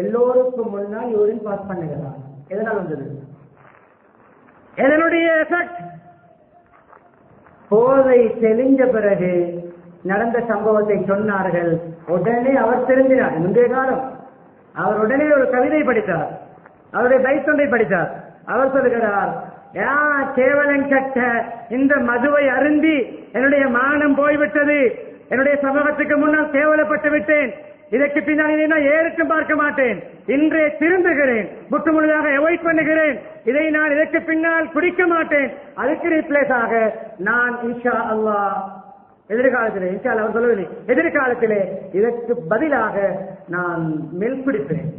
எல்லோருக்கும் முன்னால் யூரின் பாஸ் பண்ணுகிறார். எதனால் வந்தது? எதனுடைய எஃபெக்ட்? போதை தெளிஞ்ச பிறகு நடந்த சம்பவத்தை சொன்னார்கள். உடனே அவர் திரும்பினார். முந்தைய காலம் அவர் உடனே ஒரு கவிதை படித்தார், அவருடைய பைத்தொன்றை படித்தார். அவர் சொல்கிறார், கேவலம் கட்ட இந்த மதுவை அருந்தி என்னுடைய மானம் போய்விட்டது, என்னுடைய சமூகத்துக்கு முன்னால் கேவலப்பட்டு விட்டேன், இதற்கு பின்னால் இதை நான் ஏற்கும் பார்க்க மாட்டேன், இன்றே திருந்துகிறேன், முற்று முழுதாக அவாய்ட் பண்ணுகிறேன், இதை நான் இதற்கு பின்னால் குடிக்க மாட்டேன், அதுக்கு ரீப்ளேஸ் ஆக நான் இன்ஷா அல்லாஹ் எதிர்காலத்திலே, இன்ஷா அல்லாஹ் அவர் சொல்லவில்லை, எதிர்காலத்திலே இதற்கு பதிலாக நான் மில்க் குடிப்பேன்,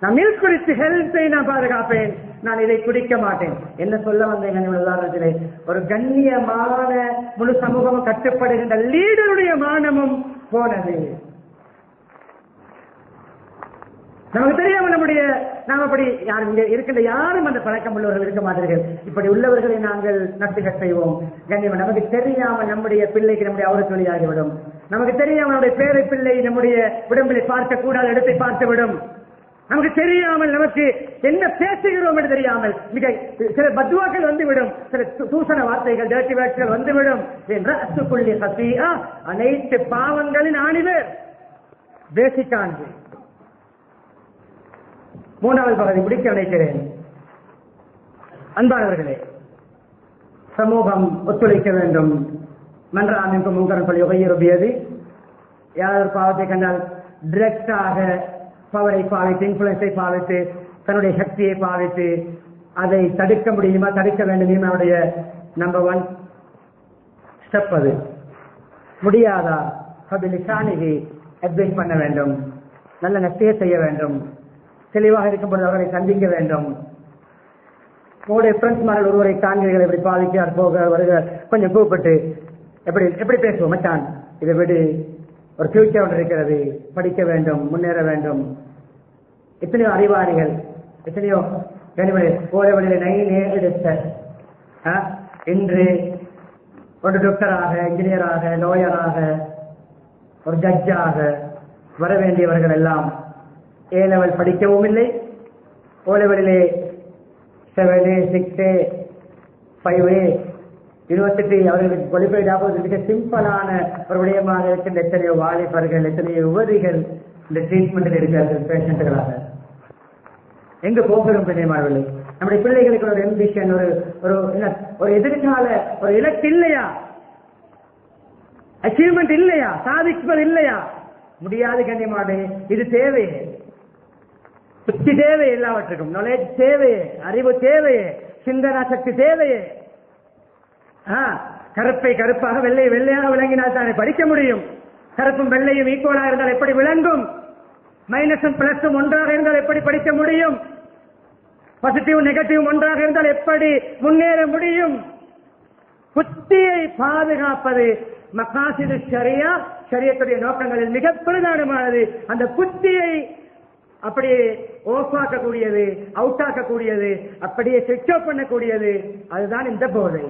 நான் மில்க் குடித்து ஹெல்த்தை நான் பாதுகாப்பேன், நான் இதை குடிக்க மாட்டேன். என்ன சொல்ல வந்தேன்? உதாரணத்திலே ஒரு கண்ணியமான முழு சமூகமும் கட்டுப்படுகின்ற லீடருடைய மானமும் போனது. நமக்கு தெரியாம நாம் அப்படி யாரும் இங்க இருக்கின்ற யாரும் அந்த பழக்கம் உள்ளவர்கள் இருக்க மாட்டார்கள். இப்படி உள்ளவர்களை நாங்கள் நட்டுக செய்வோம். கண்ணியம் நமக்கு தெரியாமல் நம்முடைய பிள்ளைக்கு நம்முடைய அவருக்கு வெளியாகிவிடும். நமக்கு தெரியாமல் நம்முடைய பேரை பிள்ளை நம்முடைய உடம்பிலை பார்க்க கூடாத இடத்தை பார்த்துவிடும். நமக்கு தெரியாமல் நமக்கு என்ன பேசுகிறோம் என்று தெரியாமல் மிக சில பத்வாக்கள் வந்துவிடும், சில தூசண வார்த்தைகள் டர்ட்டி வேர்ட்ஸ்கள் வந்துவிடும். அனைத்து பாவங்களின் ஆணிவர் பேசிக்கானது. மூன்றாவது பகுதி முடிக்க நினைக்கிறேன். அன்பானவர்களே, சமூகம் ஒத்துழைக்க வேண்டும். மன்றாமிக்கு முங்கரன் பள்ளி உபயோகியது யாராவது பாவத்தை கண்டால் டிரெக்டாக பவரை பாவித்து, இன்ஃபுளுன்ஸை பாவித்து, தன்னுடைய சக்தியை பாவித்து அதை தடுக்க முடியுமா, தடுக்க வேண்டும். அவருடைய நம்பர் 1 ஸ்டெப் அது. முடியாதா? அட்வைஸ் பண்ண வேண்டும், நல்ல நஷ்டையை செய்ய வேண்டும், தெளிவாக இருக்கும்போது அவர்களை சந்திக்க வேண்டும். உங்களுடைய ஃப்ரெண்ட்ஸ் மாதிரி ஒருவரை காண்கிறீர்கள், எப்படி பாதிக்கிறார் போக வருக, கொஞ்சம் கூப்பிட்டு எப்படி பேசுவோம், மச்சான் இதை விடு, ஒரு ஃபியூச்சர் ஒன்று இருக்கிறது, படிக்க வேண்டும், முன்னேற வேண்டும். எத்தனையோ அறிவாளிகள், எத்தனையோ போற வழியில எடுத்த இன்று ஒரு டாக்டராக, இன்ஜினியராக, லோயராக, ஒரு ஜட்ஜாக வர வேண்டியவர்கள் எல்லாம் ஏ லெவல் படிக்கவும் இல்லை. ஓ லெவலிலே 7A 6A 5A யூனிவர்சிட்டி அவர்களுக்கு குவாலிஃபைட் ஆகுவது மிக சிம்பிளான ஒரு விடயமாக இருக்கின்ற எத்தனையோ வாலிபர்கள், எத்தனையோ யுவதிகள் இந்த ட்ரீட்மெண்டில் இருக்கிறார்கள் பேஷண்ட்டுகளாக. எங்க போகிறோம் பெரியமானவர்களே? நம்முடைய பிள்ளைகளுக்கு ஒரு எம்பிஷன், ஒரு எதிர்கால ஒரு இலக்கு இல்லையா? அச்சீவ்மெண்ட் இல்லையா? சாதிப்பது இல்லையா? முடியாது கண்ணியமானே. இது தேவையே, புத்தி தேவை, எல்லாவற்றுக்கும் நாலேஜ் தேவையே, அறிவு தேவையே, சிந்தனா சக்தி தேவையே. கருப்பை கருப்பாக வெள்ளை வெள்ளையாக விளங்கினால் தானே படிக்க முடியும். கருப்பும் வெள்ளையும் ஈக்குவலாக இருந்தால் எப்படி விளங்கும்? மைனஸும் பிளஸும் ஒன்றாக இருந்தால் எப்படி படிக்க முடியும்? பாசிட்டிவ் நெகட்டிவ் ஒன்றாக இருந்தால் எப்படி முன்னேற முடியும்? புத்தியை பாதுகாப்பது மகாசிது ஷரியா, ஷரியத்துடைய நோக்கங்களில் மிக பிரதானமானது. அந்த புத்தியை அப்படியே ஆஃப் ஆக்கக்கூடியது, அவுட் ஆக்கக்கூடியது, அப்படியே ஸ்விட்ச் ஆஃப் பண்ணக்கூடியது, அதுதான் இந்த போதை.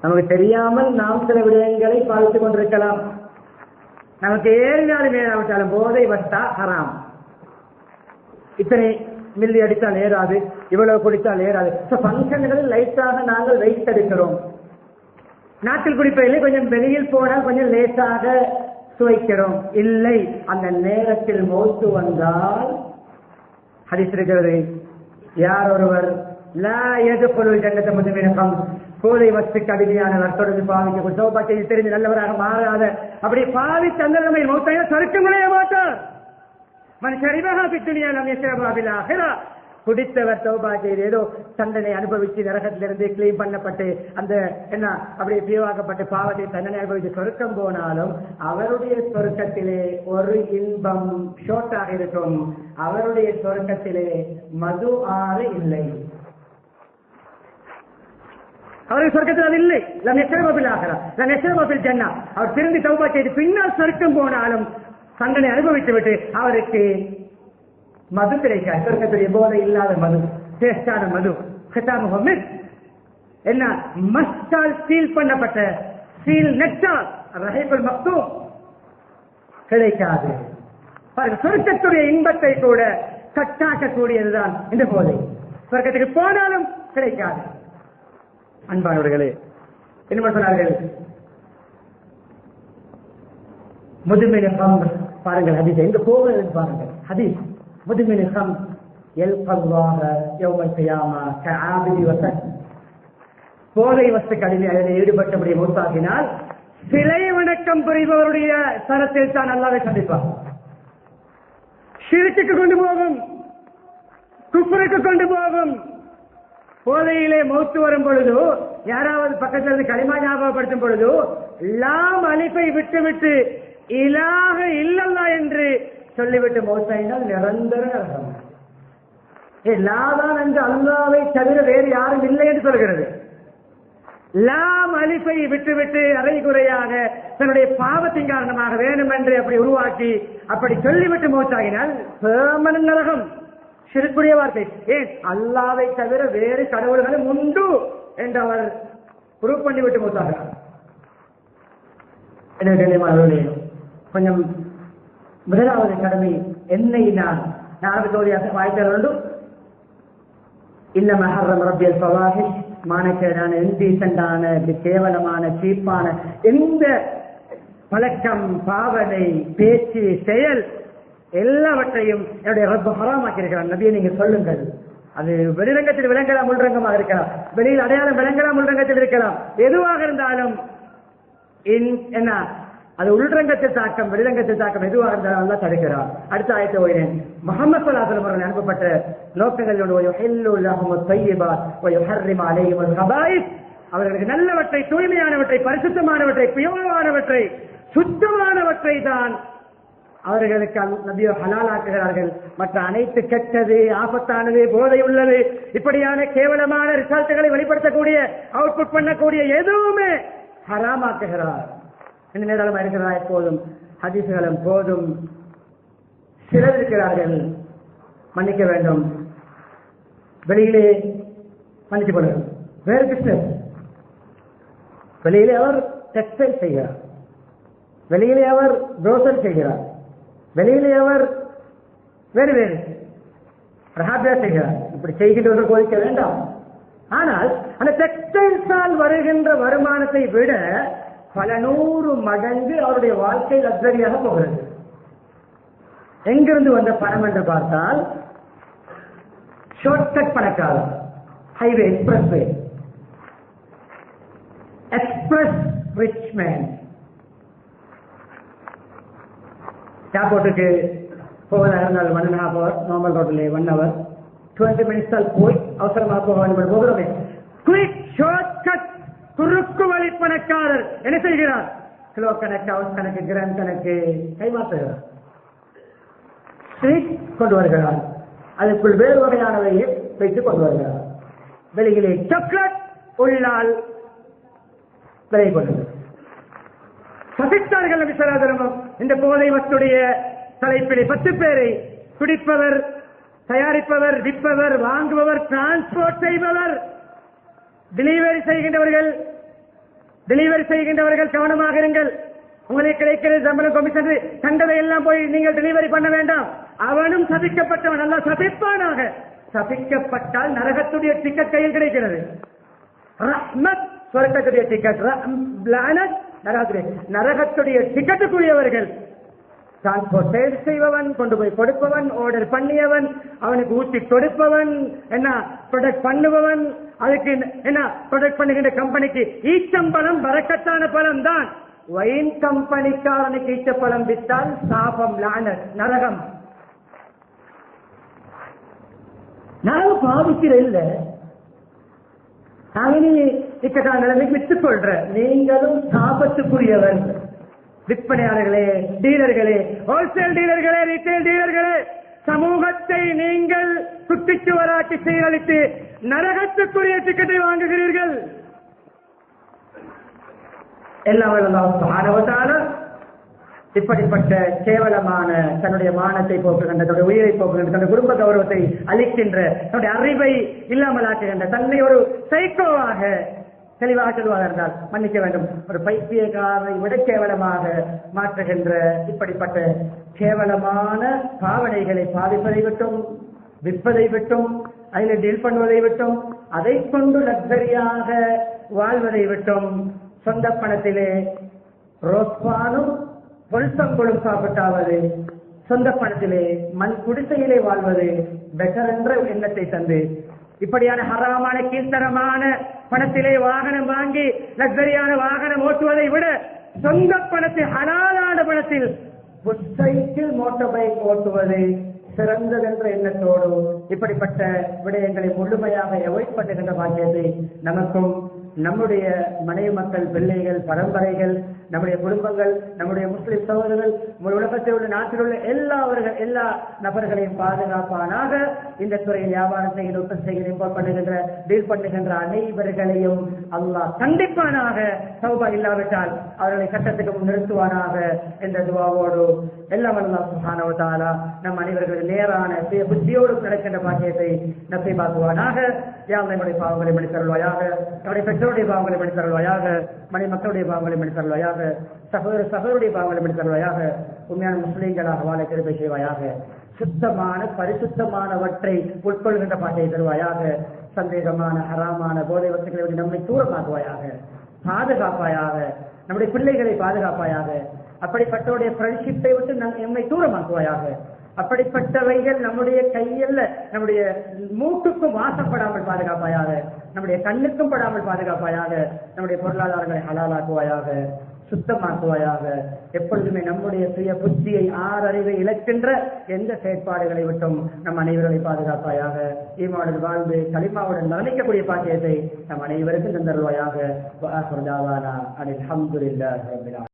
நமக்கு தெரியாமல் நாம் சில விடயங்களை பார்த்துக் கொண்டிருக்கலாம். நமக்கு ஏறினாலும் ஏறாவிட்டாலும் போதை வட்டா ஹராம். இத்தனை மில்லி அடித்தால் ஏறாது, இவ்வளவு குடித்தால் ஏறாது. பங்கன்களில் லைட்டாக நாங்கள் வைத்தெடுக்கிறோம். நாட்டில் குடிப்பதில்லை, கொஞ்சம் வெளியில் போனால் கொஞ்சம் லேசாக சுவைக்கிறோம். இல்லை, அந்த நேரத்தில் மௌத்து வந்தால் ஹதீஸ் இருக்கிறது, யார் ஒருவர் லா யதுகுலுல் ஜன்னத முத்மினகம், போதை வஸ்துக்கு அடிமையானவர், தொடர்ந்து பாவிக்க தௌபா செய்து தெரிந்து நல்லவராக மாறாத, அப்படி பாவித்து அந்த நிலைமையில் மௌத்தாயினா சொர்க்கம் நுழைய மாட்டார். மன் ஷரிபஹா பித்துனியா லம் யஷ்ரபஹா பில் ஆஹிரா, குடித்தவர் தௌபா செய்து ஏதோ தண்டனை அனுபவிச்சு நரகத்திலிருந்து கிளீன் பண்ணப்பட்டு அந்த என்ன அப்படியே பிரிவாக்கப்பட்டு பாவத்தை தண்டனை அனுபவித்து சொர்க்கம் போனாலும் அவருடைய சொர்க்கத்திலே ஒரு இன்பம் ஷோட்டாக இருக்கும். அவருடைய சொர்க்கத்திலே மது ஆறு இல்லை. அவருடைய சொர்க்கத்தில் அது இல்லை. அவர் திரும்பி தௌபா செய்து பின்னால் சொர்க்கம் போனாலும் தண்டனை அனுபவித்து விட்டு அவருக்கு மது கிடைக்காது. சொர்க்கத்துடைய போதை இல்லாத மது, டேஸ்டான மது, என்ன மஸ்டால் சீல் பண்ணப்பட்ட சீல் நெட்டால் ரஹீபுல் மக்தூம் கிடைக்காது. சொர்க்கத்துடைய இன்பத்தை கூட கட்டாக்கக்கூடியதுதான் இந்த போதை. சொர்க்கத்துக்கு போனாலும் கிடைக்காது. அன்பானவர்களே, என்ன சொன்னார்கள்? முதுமின் பாருங்கள் ஹதீஸ் எங்க போகிறது பாருங்கள். ஹதீஸ் முதுமின் போதை வஸ்து கடுமை அதில் ஈடுபட்டபடி மூத்தாக்கினால் சிலை வணக்கம் புரிபவருடைய தரத்தில் தான் அல்லாஹ்வை சந்திப்பார். ஷிர்க்குக்கு கொண்டு போகும், குஃப்ருக்கு கொண்டு போகும். போதையிலே மௌத்து வரும் பொழுது யாராவது பக்கத்தில் இருந்து களிமா ஞாபகப்படுத்தும் பொழுது லாம் அலிஃபை விட்டுவிட்டு இலாஹ இல்லல்லாஹ் என்று சொல்லிவிட்டு மௌத்தாயினால் நிரந்தர நரகம். லாதான் என்று அல்லாஹ்வை தவிர வேறு யாரும் இல்லை என்று சொல்கிறது. லாம் அலிஃபை விட்டுவிட்டு அரை குறையாக தன்னுடைய பாவத்தின் காரணமாக வேணும் என்று அப்படி உருவாக்கி அப்படி சொல்லிவிட்டு மௌத்தாகினால் பெர்மனன்ட் நரகம். சிறுக்குரிய வார்த்தை. ஏன்? அல்லாஹ்வை தவிர வேறு கடவுள்களும் உண்டு என்று அவர் ப்ரூவ் பண்ணிவிட்டு மௌத்தாகிறார். கொஞ்சம் முதலாவது கடமை என்னை நான் தோழியாக வாய்த்தது இல்ல மஹர்ரம் ரப்பியல் ஃபவாஹிஷ், மானக்கேடான இன்டீசென்டான கேவலமான சீப்பான எந்த பழக்கம், பாவனை, பேச்சு, செயல் எல்லாவற்றையும் என்னுடைய ரப்பு ஹராமாக்கி இருக்கிறான். நபியை நீங்க சொல்லுங்கள். அது வெளிரங்கத்தில் விளங்கலாம், உள்ரங்கமாக இருக்கலாம். வெளியில் அடையாளம் விளங்கலாம், உள்ரங்கத்தில் இருக்கலாம். எதுவாக இருந்தாலும் என்ன அது உள்ரங்கத்தில் தாக்கம், வெளிரங்கத்தில் தாக்கம் எதுவாக இருந்தாலும் நல்லா தடுக்கிறார். அடுத்த ஆயத்தை ஓயினேன். முஹம்மது ஸல்லல்லாஹு அலைஹி வஸல்லம் அனுப்பப்பட்ட நோக்கங்களோடு அவர்களுக்கு நல்லவற்றை, தூய்மையானவற்றை, பரிசுத்தமானவற்றை, பியூரமானவற்றை, சுத்தமானவற்றை தான் அவர்களுக்கு நபியோ ஹலாலாக்குகிறார்கள். மற்ற அனைத்து கெட்டது, ஆபத்தானது, போதை உள்ளது, இப்படியான கேவலமான ரிசல்ட்டுகளை வெளிப்படுத்தக்கூடிய, அவுட்புட் பண்ணக்கூடிய எதுவுமே ஹராமாக்குகிறார். என்ன நேரம் இருக்கிறதா? எப்போதும் ஹதீஸ்களும் போதும். சிலர் இருக்கிறார்கள், மன்னிக்க வேண்டும், வெளியிலே மன்னித்துக் கொள்ளுங்கள், வேறு பிசினஸ். வெளியிலே அவர் டெக்ஸ்டைல் செய்கிறார், வெளியிலே அவர் க்ரோசரி செய்கிறார், வெளியிலே அவர் வேறு வேறு ரஹாபியா செய்கிறார். இப்படி செய்கின்றவர்கள் கோரிக்க வேண்டாம். ஆனால் அந்த டெக்ஸ்டைல்ஸால் வருகின்ற வருமானத்தை விட பல 100 மடங்கு அவருடைய வாழ்க்கை லக்ஸரியாக போகிறது. எங்கிருந்து வந்த பணம் என்று பார்த்தால் ஷார்ட்கட் பணக்காரர், ஹைவே, எக்ஸ்பிரஸ் வே, எக்ஸ்பிரஸ் ரிச் மேன். ஏர்போர்ட்டுக்கு போவதாக இருந்தால் 1.5 hour, நார்மல் ரோட்டில் 1 hour, 20 minutes போய் அவசரமாக போக வேண்டும் போகிறோமே. குயிக் ஷார்ட்கட், குறுக்கு வழி பணக்காரர் என்ன செய்கிறார்? கிலோ கணக்கு, அவுன்ஸ் கணக்கு, கிராம் கணக்கு கைமாற்றுகிறார், ஸ்வீட் கொண்டு வருகிறார், அதுக்குள் வேறு வகையானவையை வைத்துக் கொண்டு வருகிறார். வெளியிலே சாக்லேட், உள்ளால் விலை கொண்டது. சபித்தார்கள் நபி ஸல்லல்லாஹு அலைஹி வஸல்லம். இந்த போதை வஸ்துடைய தலைப்பிலே 10 பேரை குடிப்பவர், தயாரிப்பவர், விற்பவர், வாங்குபவர், டிரான்ஸ்போர்ட் செய்பவர், டெலிவரி செய்கின்றவர்கள் கவனமாக இருங்கள். உங்களுக்கு கிடைக்கிறது சம்பளம், கமிஷன், கண்டதை எல்லாம் போய் நீங்கள் டெலிவரி பண்ண வேண்டாம். அவனும் சபிக்கப்பட்டவன் அல்ல, சபிப்பானாக. சபிக்கப்பட்டால் நரகத்துடைய டிக்கெட் கையில் கிடைக்கிறது. ரஹ்மத் சொர்க்கத்துடைய டிக்கெட், லானத் நரகத்துடைய டிக்கெட்டுக்குரியவர்கள். டிரான்ஸ்போர்ட் செய்பவன், கொண்டு போய் கொடுப்பவன், ஆர்டர் பண்ணியவன், அவனுக்கு ஊற்றி கொடுப்பவன், என்ன ப்ரொடக்ட் பண்ணுபவன், அதுக்கு என்ன ப்ரொடக்ட் பண்ணுகின்ற கம்பெனிக்கு ஈச்சம்பழம் வரக்கத்தான பழம் தான். வைன் கம்பெனிக்காரனுக்கு ஈச்சப்பழம் விட்டால் சாபம், லானத், நரகம். நான் பாவிக்கிற இல்ல, இக்கட்டான நிலைமைக்கு வித்துக் கொள்ற நீங்களும் சாபத்துக்குரியவர். விற்பனையாளர்களே, டீலர்களே, ஹோல்சேல் டீலர்களே, ரீட்டைல் டீலர்களே, சமூகத்தை நீங்கள் குட்டிச்சுவராக்கி சீரழித்து நரகத்துக்குரிய டிக்கெட்டை வாங்குகிறீர்கள். எல்லாம் இப்படிப்பட்ட கேவலமான தன்னுடைய மானத்தை போக்குகின்ற, தன்னுடைய உயிரை போக்குகின்ற, தன்னுடைய குடும்ப கௌரவத்தை அளிக்கின்ற, தன்னுடைய அறிவை இல்லாமலாக்குகின்ற, தன்னை ஒரு சைக்கோவாக தெளிவாக சொல்வாக இருந்தால் மன்னிக்க வேண்டும், ஒரு பைத்தியக்காரை விட கேவலமாக மாற்றுகின்ற இப்படிப்பட்ட கேவலமான பாவனைகளை பாதிப்பதை விட்டும், விற்பதை விட்டும், அதில் டீல் பண்ணுவதை விட்டும், அதை கொண்டு லக்ஸரியாக வாழ்வதை விட்டும், சொந்த பணத்திலே ரோஸ்பானும் பொல்சங்களும் சாப்பிட்டாவது, சொந்த பணத்திலே மண் குடிசையிலே வாழ்வது பெட்டர் என்ற எண்ணத்தை தந்து, இப்படியான ஹராமான கீழ்த்தரமான பணத்திலே வாகனம் வாங்கி லக்ஸரியான வாகனம் ஓட்டுவதை விட சொந்த பணத்தில், ஹலாலான பணத்தில் சைக்கிள், மோட்டார் பைக் ஓட்டுவது சிறந்ததென்ற எண்ணத்தோடு இப்படிப்பட்ட விடயங்களை முழுமையாக அவாய்ட் பண்ணுகின்ற பாக்கியத்தை நமக்கும், நம்முடைய மனைவி மக்கள், பிள்ளைகள், பரம்பரைகள், நம்முடைய குடும்பங்கள், நம்முடைய முஸ்லிம் சகோதரர்கள், உலகத்தில் உள்ள நாட்டில் உள்ள எல்லா நபர்களையும் பாதுகாப்பானாக. இந்த துறையில் வியாபாரம் செய்கிற, உற்பத்தி செய்கிற, இம்போர்ட் பண்ணுகின்ற, டீல் பண்ணுகின்ற அனைவர்களையும் அல்லாஹ் கண்டிப்பானாக. தௌபா இல்லாவிட்டால் அவர்களை சட்டத்துக்கு நிறுத்துவானாக என்ற துஆவோடு எல்லாம் அல்லாஹ் சுப்ஹானஹு வ தஆலா நம் அனைவர்களுக்கு நேரான புத்தியோடு நடக்கின்ற பாக்கியத்தை நசீபாக்குவானாக. யா அல்லாஹ் நம்முடைய பாவங்களை மன்னித்து அருள்வாயாக, நம்முடைய பெற்றோருடைய பாவங்களை மன்னித்து அருள்வாயாக, மனைவி மக்களுடைய பாவங்களை மன்னித்து அருள்வாயாக, சகோதரருடைய பாவங்களை மன்னித்து அருள்வாயாக, உண்மையான முஸ்லிம்களாக வாழ கிருபை செய்வாயாக, சுத்தமான பரிசுத்தமானவற்றை உட்கொள்கின்ற பாட்டையை தருவாயாக, சந்தேகமான ஹராமான போதை வஸ்துக்களை நம்மை தூரமாக்குவாயாக, பாதுகாப்பாயாக, நம்முடைய பிள்ளைகளை பாதுகாப்பாயாக, அப்படிப்பட்டவருடைய ஃப்ரெண்ட்ஷிப்பை விட்டு எம்மை தூரமாக்குவாயாக, அப்படிப்பட்டவைகள் நம்முடைய கையில், நம்முடைய மூக்குக்கும் வாசப்படாமல் பாதுகாப்பாயாக, நம்முடைய கண்ணுக்கும் படாமல் பாதுகாப்பாயாக, நம்முடைய பொருளாதாரங்களை ஹலாலாக்குவாயாக, சுத்தமாக்குவாயாக. எப்பொழுதுமே நம்முடைய சுய புத்தியை, ஆறறிவை இழக்கின்ற எந்த செயற்பாடுகளை விட்டும் நம் அனைவர்களை பாதுகாப்பாயாக. ஈமாவுடன் வாழ்ந்து கலிமாவுடன் மரணிக்கக்கூடிய பாக்கியத்தை நம் அனைவருக்கும் தந்தருவாயாக. அல்ஹம்துலில்லாஹி ரப்பில் ஆலமீன்.